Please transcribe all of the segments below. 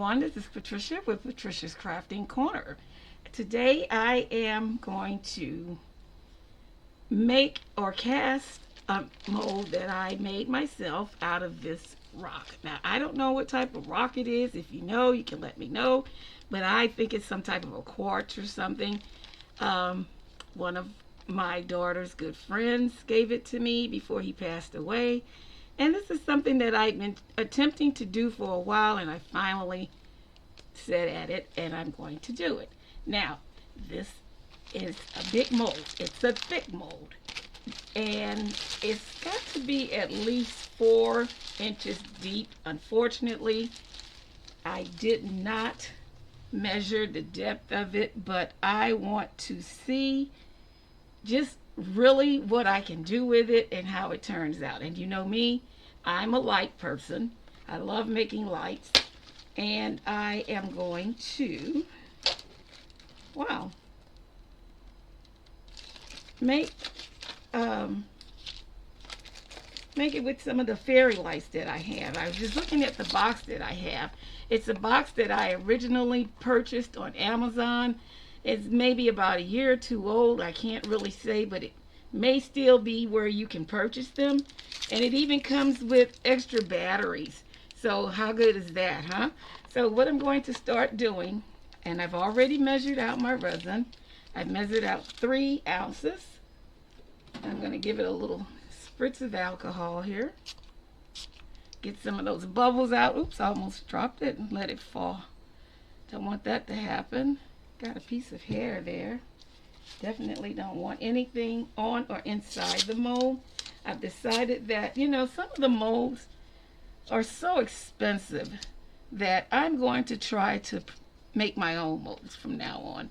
everyone. This is Patricia with Patricia's Crafting Corner. Today I am going to make or cast a mold that I made myself out of this rock. Now, I don't know what type of rock it is. If you know, you can let me know. But I think it's some type of a quartz or something. One of my daughter's good friends gave it to me before he passed away. And this is something that I've been attempting to do for a while, and I finally set at it, and I'm going to do it. Now, this is a big mold. It's a thick mold, and it's got to be at least 4 inches deep. Unfortunately, I did not measure the depth of it, but I want to see just really what I can do with it and how it turns out. And you know me, I'm a light person. I love making lights, and I am going to, wow, make make it with some of the fairy lights that I have. I was just looking at the box that I have. It's a box that I originally purchased on Amazon. It's maybe about a year or two old. I can't really say, but it may still be where you can purchase them. And it even comes with extra batteries. So how good is that, huh? So what I'm going to start doing, and I've already measured out my resin. I've measured out 3 ounces. I'm going to give it a little spritz of alcohol here. Get some of those bubbles out. Oops, I almost dropped it and let it fall. Don't want that to happen. Got a piece of hair there. Definitely don't want anything on or inside the mold. I've decided that, you know, some of the molds are so expensive that I'm going to try to make my own molds from now on.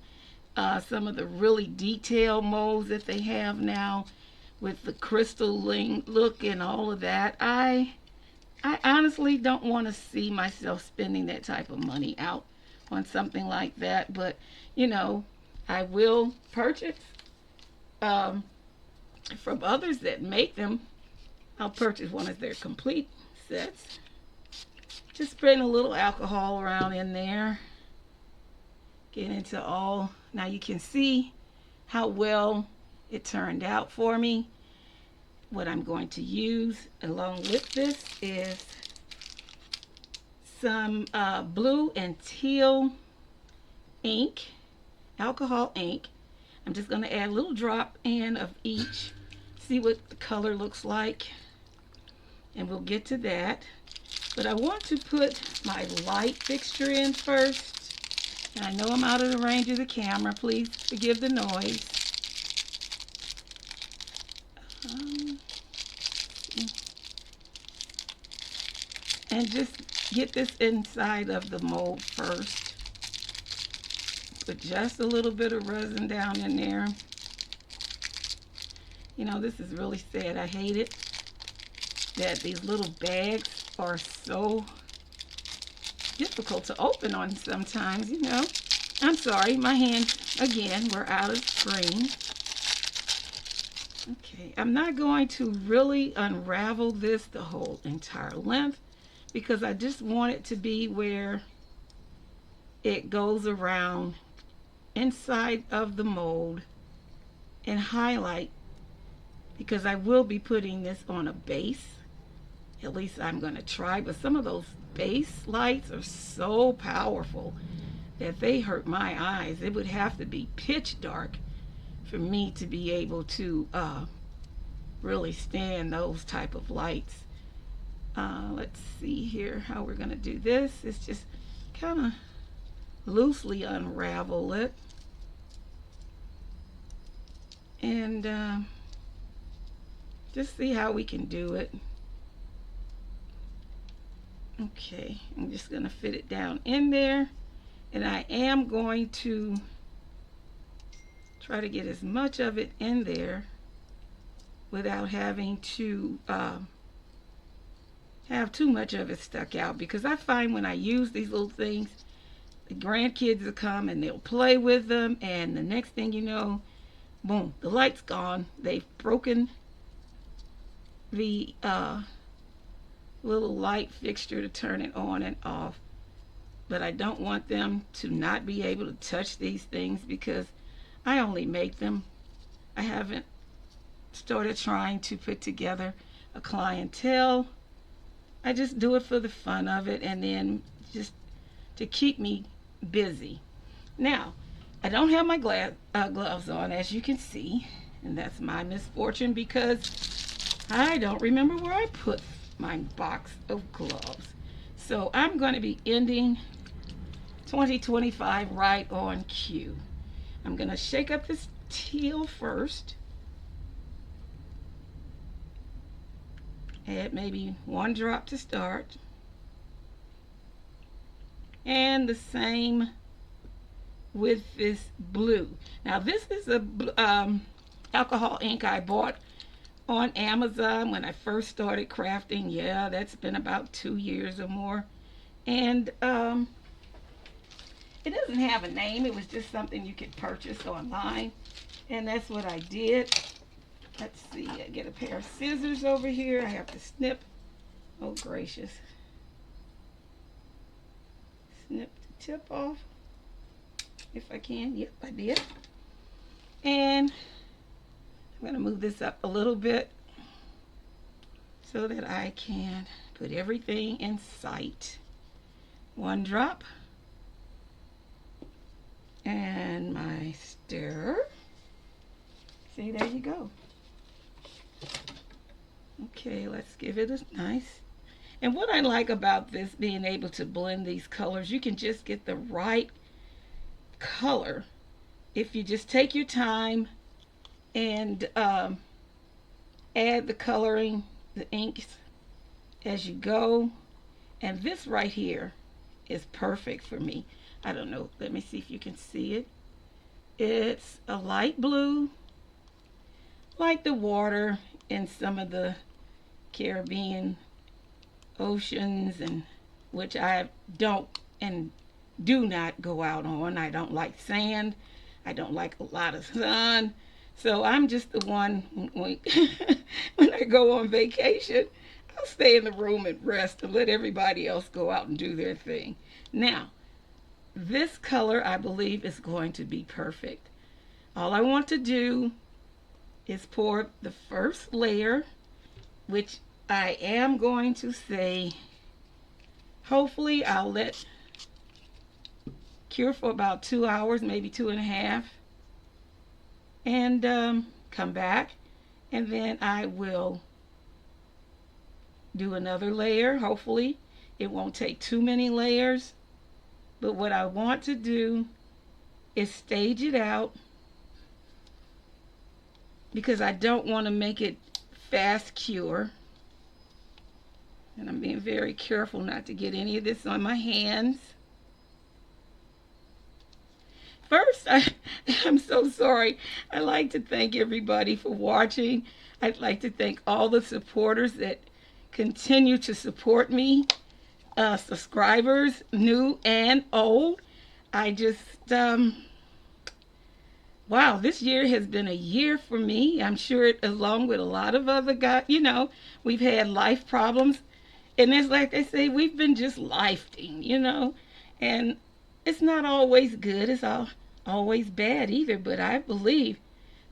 Some of the really detailed molds that they have now with the crystalline look and all of that, I honestly don't want to see myself spending that type of money out on something like that. But, you know, I will purchase from others that make them. I'll purchase one of their complete sets. Just spreading a little alcohol around in there. Get into all. Now you can see how well it turned out for me. What I'm going to use along with this is some blue and teal ink, alcohol ink. I'm just going to add a little drop in of each, see what the color looks like, and we'll get to that. But I want to put my light fixture in first. And I know I'm out of the range of the camera. Please forgive the noise. And just get this inside of the mold first. Put just a little bit of resin down in there. You know, this is really sad. I hate it that these little bags are so difficult to open on sometimes, you know. I'm sorry, my hands, again, were out of screen. Okay, I'm not going to really unravel this the whole entire length because I just want it to be where it goes around inside of the mold and highlight, because I will be putting this on a base. At least I'm going to try, but some of those base lights are so powerful that they hurt my eyes. It would have to be pitch dark for me to be able to really stand those type of lights. Let's see here how we're going to do this. It's just kind of loosely unravel it. And just see how we can do it. Okay, I'm just going to fit it down in there. And I am going to try to get as much of it in there without having to have too much of it stuck out, because I find when I use these little things, the grandkids will come and they'll play with them, and the next thing you know, boom, the light's gone. They've broken the little light fixture to turn it on and off. but I don't want them to not be able to touch these things because I only make them. I haven't started trying to put together a clientele. I just do it for the fun of it and then just to keep me busy. Now, I don't have my gloves on, as you can see, and that's my misfortune because I don't remember where I put my box of gloves. So I'm going to be ending 2025 right on cue. I'm going to shake up this teal first. Add maybe 1 drop to start. And the same with this blue. Now this is a alcohol ink I bought on Amazon when I first started crafting. Yeah, that's been about 2 years or more. And it doesn't have a name. It was just something you could purchase online. And that's what I did. Let's see, I get a pair of scissors over here. I have to snip. Oh, gracious. Snip the tip off. If I can. Yep, I did. And I'm going to move this up a little bit so that I can put everything in sight. 1 drop. And my stir. See, there you go. Okay, let's give it a nice. And what I like about this, being able to blend these colors, you can just get the right color if you just take your time and add the coloring, the inks as you go. And this right here is perfect for me. I don't know, let me see if you can see it. It's a light blue, like the water in some of the Caribbean oceans, and which I don't and do not go out on. I don't like sand. I don't like a lot of sun. So I'm just the one when I go on vacation, I'll stay in the room and rest and let everybody else go out and do their thing. Now, this color I believe is going to be perfect. All I want to do is pour the first layer, which I am going to say, hopefully I'll let cure for about 2 hours, maybe 2.5, and come back, and then I will do another layer. Hopefully it won't take too many layers, but what I want to do is stage it out because I don't want to make it fast cure. And I'm being very careful not to get any of this on my hands. First, I'm so sorry. I'd like to thank everybody for watching. I'd like to thank all the supporters that continue to support me. Subscribers, new and old. I just, wow, this year has been a year for me. I'm sure along with a lot of other guys, you know, we've had life problems. And it's like they say, we've been just lifing, you know. And it's not always good. It's always bad either. But I believe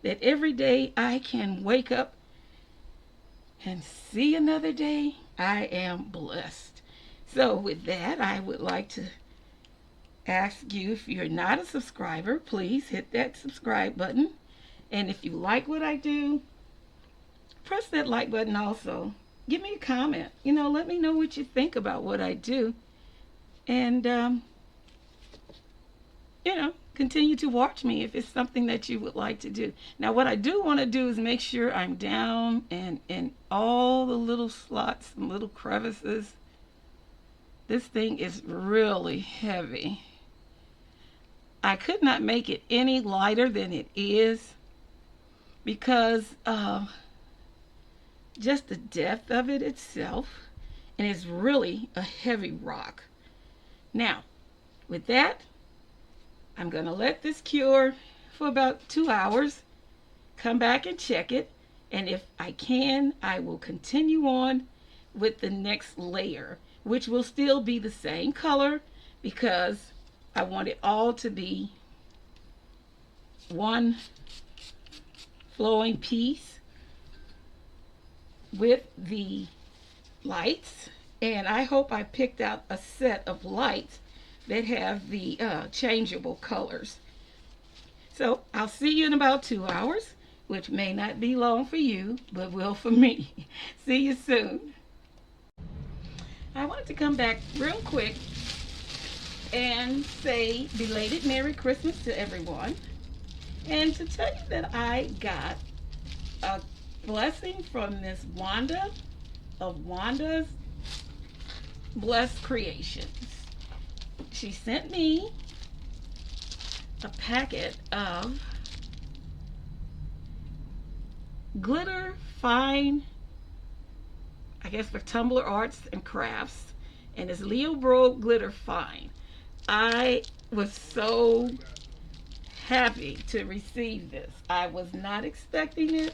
that every day I can wake up and see another day, I am blessed. So with that, I would like to ask you, if you're not a subscriber, please hit that subscribe button. And if you like what I do, press that like button also. Give me a comment. You know, let me know what you think about what I do. And, you know, continue to watch me if it's something that you would like to do. Now, what I do want to do is make sure I'm down and in all the little slots and little crevices. This thing is really heavy. I could not make it any lighter than it is because just the depth of it itself, and it's really a heavy rock. Now, with that, I'm going to let this cure for about 2 hours, come back and check it, and if I can, I will continue on with the next layer, which will still be the same color, because I want it all to be one flowing piece with the lights. And I hope I picked out a set of lights that have the changeable colors. So I'll see you in about 2 hours, which may not be long for you, but will for me. See you soon. I wanted to come back real quick and say belated Merry Christmas to everyone, and to tell you that I got a blessing from Miss Wanda of Wanda's Blessed Creations. She sent me a packet of glitter fine, I guess for Tumblr Arts and Crafts, and it's Leo Bro glitter fine. I was so happy to receive this. I was not expecting it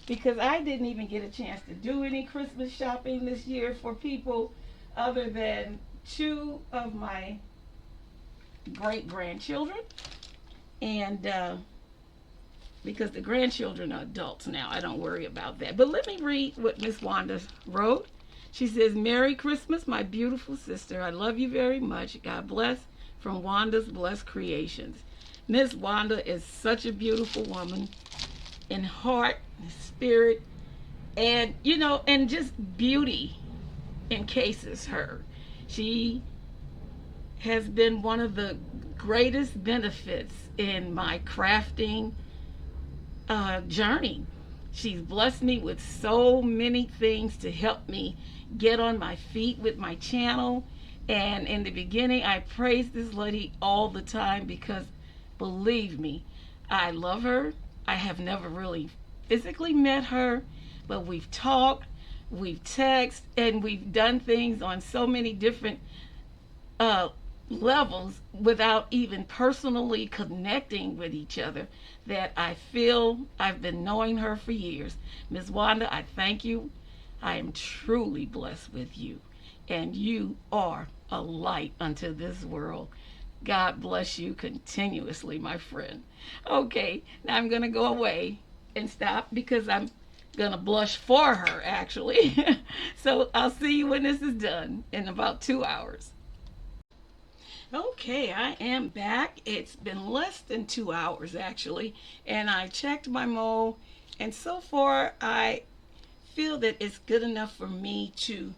because I didn't even get a chance to do any Christmas shopping this year for people other than two of my great grandchildren. And because the grandchildren are adults now, I don't worry about that. But let me read what Miss Wanda wrote. She says, Merry Christmas, my beautiful sister. I love you very much. God bless, from Wanda's Blessed Creations. Miss Wanda is such a beautiful woman in heart, spirit, and, you know, and just beauty encases her. She has been one of the greatest benefits in my crafting journey. She's blessed me with so many things to help me get on my feet with my channel. And in the beginning, I praised this lady all the time because, believe me, I love her. I have never really physically met her, but we've talked, we've texted, and we've done things on so many different levels without even personally connecting with each other that I feel I've been knowing her for years. Ms. Wanda, I thank you. I am truly blessed with you, and you are a light unto this world. God bless you continuously, my friend. Okay, now I'm going to go away and stop because I'm going to blush for her, actually. So I'll see you when this is done in about 2 hours. Okay, I am back. It's been less than 2 hours, actually, and I checked my mold, and so far I feel that it's good enough for me to,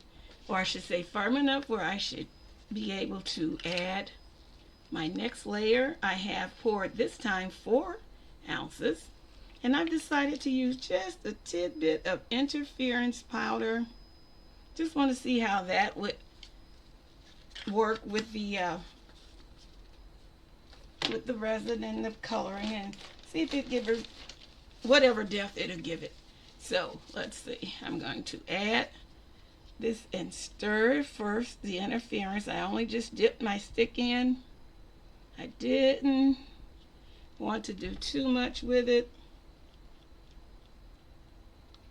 or I should say firm enough where I should be able to add my next layer. I have poured this time 4 ounces, and I've decided to use just a tidbit of interference powder. Just want to see how that would work with the resin and the coloring, and see if it gives her whatever depth it'll give it. So let's see. I'm going to add this and stir first the interference. I only just dipped my stick in. I didn't want to do too much with it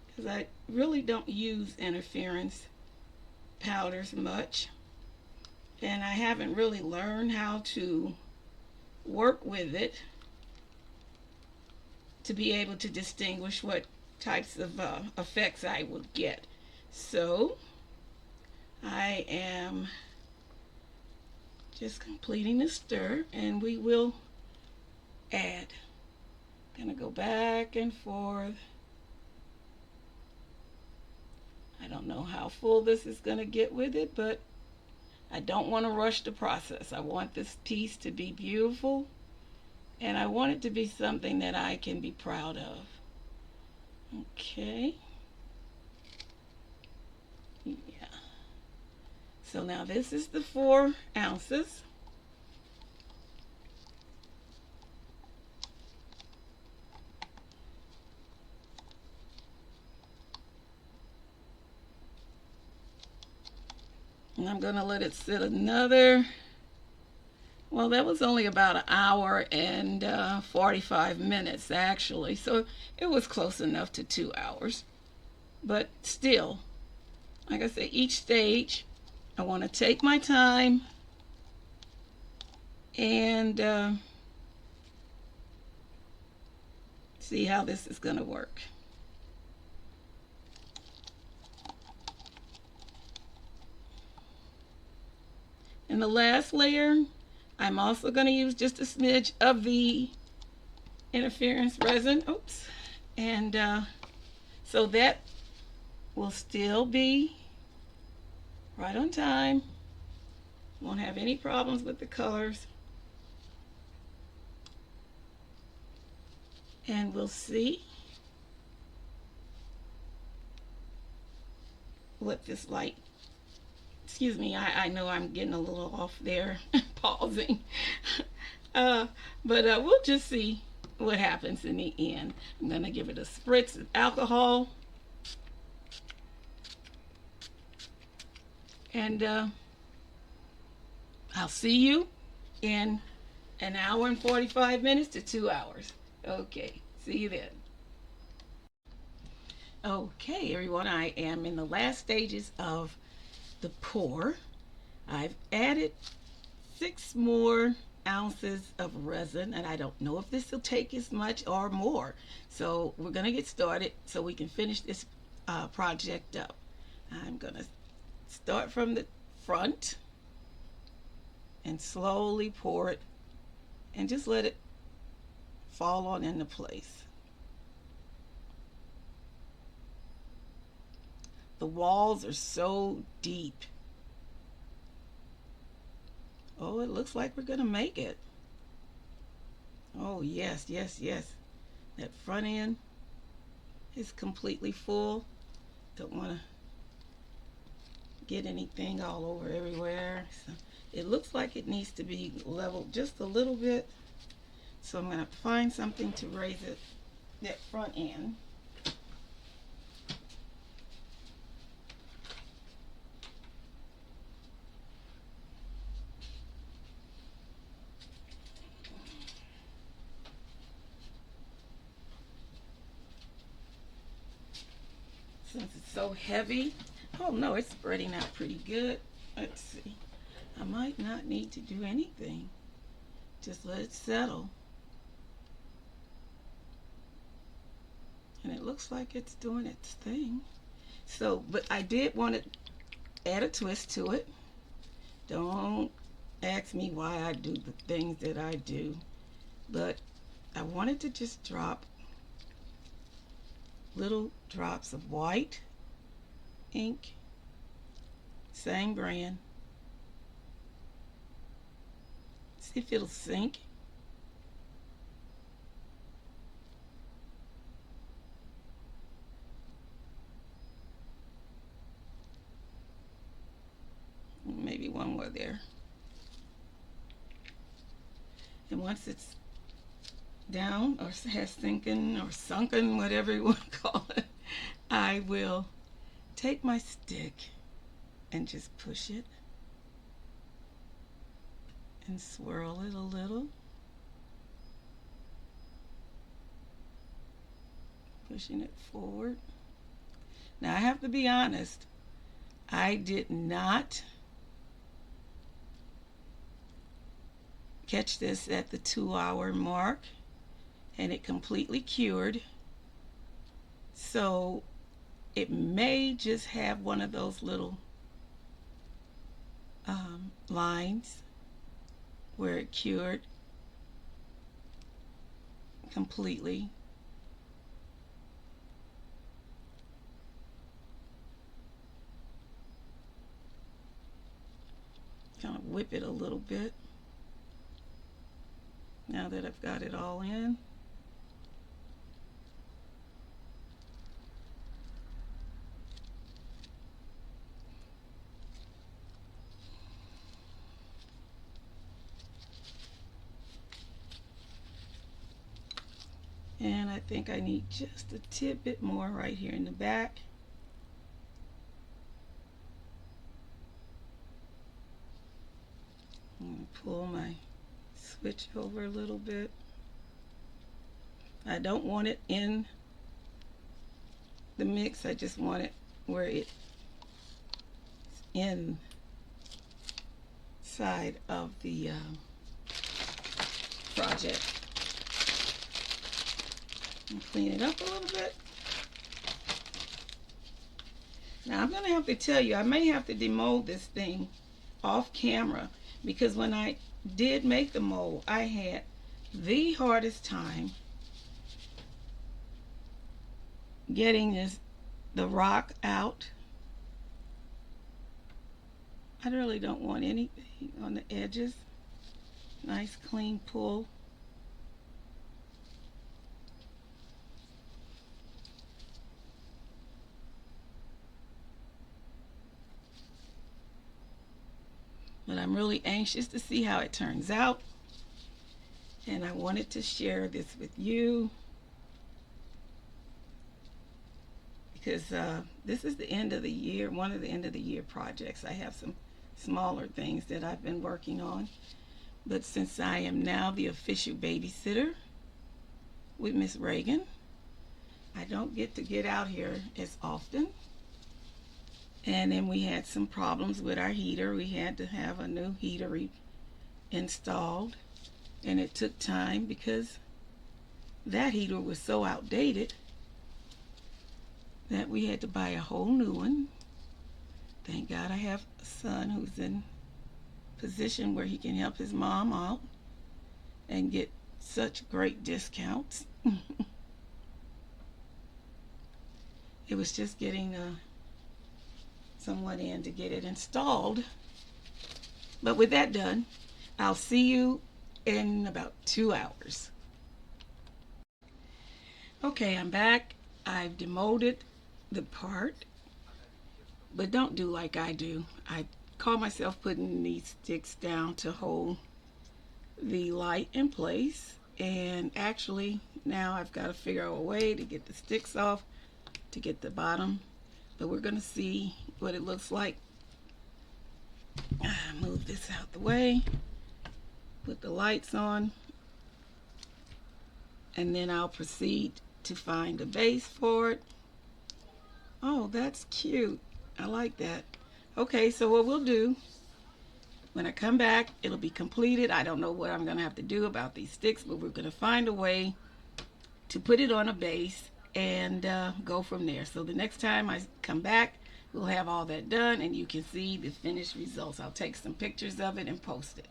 because I really don't use interference powders much, and I haven't really learned how to work with it to be able to distinguish what types of effects I would get. So I am just completing the stir, and we will add. Gonna go back and forth. I don't know how full this is gonna get with it, but I don't want to rush the process. I want this piece to be beautiful, and I want it to be something that I can be proud of. Okay. Yeah. So now this is the 4 ounces. And I'm going to let it sit another, well, that was only about an hour and 45 minutes actually. So it was close enough to 2 hours. But still, like I say, each stage, I want to take my time and see how this is going to work. And the last layer, I'm also going to use just a smidge of the interference resin. Oops. And so that will still be right on time. Won't have any problems with the colors. And we'll see what this light, excuse me, I know I'm getting a little off there, pausing. But we'll just see what happens in the end. I'm going to give it a spritz of alcohol. And I'll see you in an hour and 45 minutes to 2 hours. Okay, see you then. Okay, everyone, I am in the last stages of the pour. I've added 6 more ounces of resin, and I don't know if this will take as much or more. So we're going to get started so we can finish this project up. I'm going to start from the front and slowly pour it and just let it fall on into place. The walls are so deep. Oh, it looks like we're gonna make it. Oh, yes, yes, yes. That front end is completely full. Don't want to get anything all over everywhere. So it looks like it needs to be leveled just a little bit. So I'm going to find something to raise it, that front end. Since it's so heavy, oh no, it's spreading out pretty good. Let's see. I might not need to do anything. Just let it settle. And it looks like it's doing its thing. So, but I did want to add a twist to it. Don't ask me why I do the things that I do. But I wanted to just drop little drops of white ink, same brand. See if it'll sink. Maybe one more there. And once it's down or has sinking or sunken, whatever you want to call it, I will take my stick and just push it and swirl it a little. Pushing it forward. Now I have to be honest, I did not catch this at the 2-hour mark, and it completely cured. So it may just have one of those little lines where it cured completely. Kind of whip it a little bit now that I've got it all in. And I think I need just a tidbit more right here in the back. I'm going to pull my switch over a little bit. I don't want it in the mix. I just want it where it's inside of the project. Clean it up a little bit. Now I'm going to have to tell you, I may have to demold this thing off camera, because when I did make the mold, I had the hardest time getting the rock out. I really don't want anything on the edges. Nice clean pull. But I'm really anxious to see how it turns out, and I wanted to share this with you because this is the end of the year, one of the end of the year projects. I have some smaller things that I've been working on, but since I am now the official babysitter with Miss Reagan, I don't get out here as often. And then we had some problems with our heater. We had to have a new heater installed, and it took time because that heater was so outdated that we had to buy a whole new one. Thank God I have a son who's in a position where he can help his mom out and get such great discounts. It was just getting someone in to get it installed. But with that done, I'll see you in about 2 hours. Okay, I'm back. I've demolded the part, but don't do like I do. I call myself putting these sticks down to hold the light in place, and actually now I've got to figure out a way to get the sticks off to get the bottom. But we're going to see what it looks like. Move this out the way, put the lights on, and then I'll proceed to find a base for it. Oh, that's cute. I like that. Okay, so what we'll do, when I come back, it'll be completed. I don't know what I'm going to have to do about these sticks, but we're going to find a way to put it on a base and go from there. So the next time I come back, we'll have all that done and you can see the finished results. I'll take some pictures of it and post it.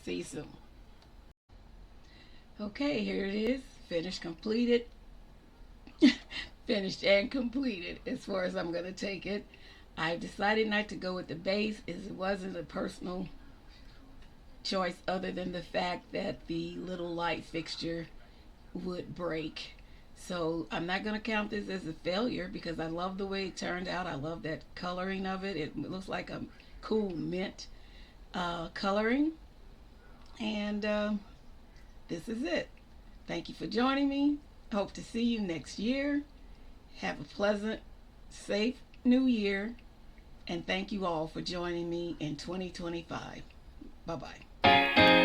See you soon. Okay, here it is. Finished, completed. Finished and completed as far as I'm going to take it. I decided not to go with the base as it wasn't a personal choice, other than the fact that the little light fixture would break. So I'm not going to count this as a failure because I love the way it turned out. I love that coloring of it. It looks like a cool mint coloring. And this is it. Thank you for joining me. Hope to see you next year. Have a pleasant, safe new year. And thank you all for joining me in 2025. Bye-bye.